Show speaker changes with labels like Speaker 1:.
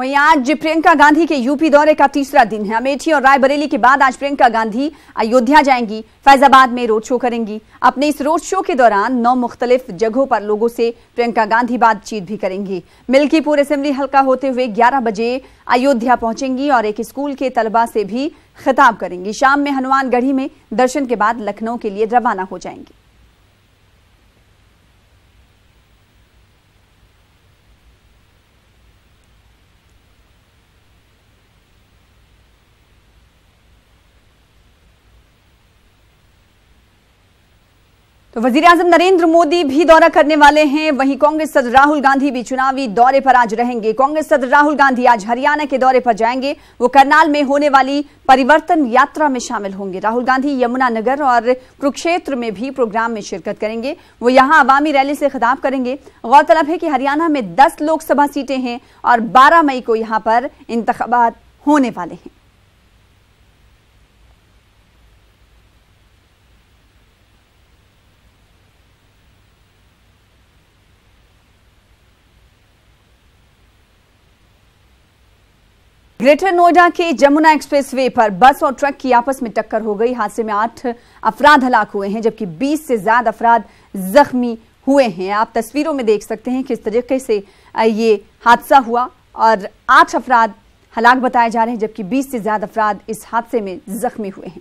Speaker 1: वहीं आज प्रियंका गांधी के यूपी दौरे का तीसरा दिन है। अमेठी और रायबरेली के बाद आज प्रियंका गांधी अयोध्या जाएंगी, फैजाबाद में रोड शो करेंगी। अपने इस रोड शो के दौरान 9 मुख्तलिफ जगहों पर लोगों से प्रियंका गांधी बातचीत भी करेंगी। मिल्कीपुर असेंबली हल्का होते हुए 11 बजे अयोध्या पहुंचेंगी और एक स्कूल के तलबा से भी खिताब करेंगी। शाम में हनुमानगढ़ी में दर्शन के बाद लखनऊ के लिए रवाना हो जाएंगी। तो वजीर-ए-आज़म नरेंद्र मोदी भी दौरा करने वाले हैं। वहीं कांग्रेस सदर राहुल गांधी भी चुनावी दौरे पर आज रहेंगे। कांग्रेस सदर राहुल गांधी आज हरियाणा के दौरे पर जाएंगे। वो करनाल में होने वाली परिवर्तन यात्रा में शामिल होंगे। राहुल गांधी यमुनानगर और कुरुक्षेत्र में भी प्रोग्राम में शिरकत करेंगे। वो यहां अवामी रैली से खिताब करेंगे। गौरतलब है कि हरियाणा में 10 लोकसभा सीटें हैं और 12 मई को यहां पर इंतखाबात होने वाले हैं। ग्रेटर नोएडा के जमुना एक्सप्रेसवे पर बस और ट्रक की आपस में टक्कर हो गई। हादसे में 8 अफराद हलाक हुए हैं, जबकि 20 से ज्यादा अफराद जख्मी हुए हैं। आप तस्वीरों में देख सकते हैं किस तरीके से ये हादसा हुआ और 8 अफराद हलाक बताए जा रहे हैं, जबकि 20 से ज्यादा अफराद इस हादसे में जख्मी हुए हैं।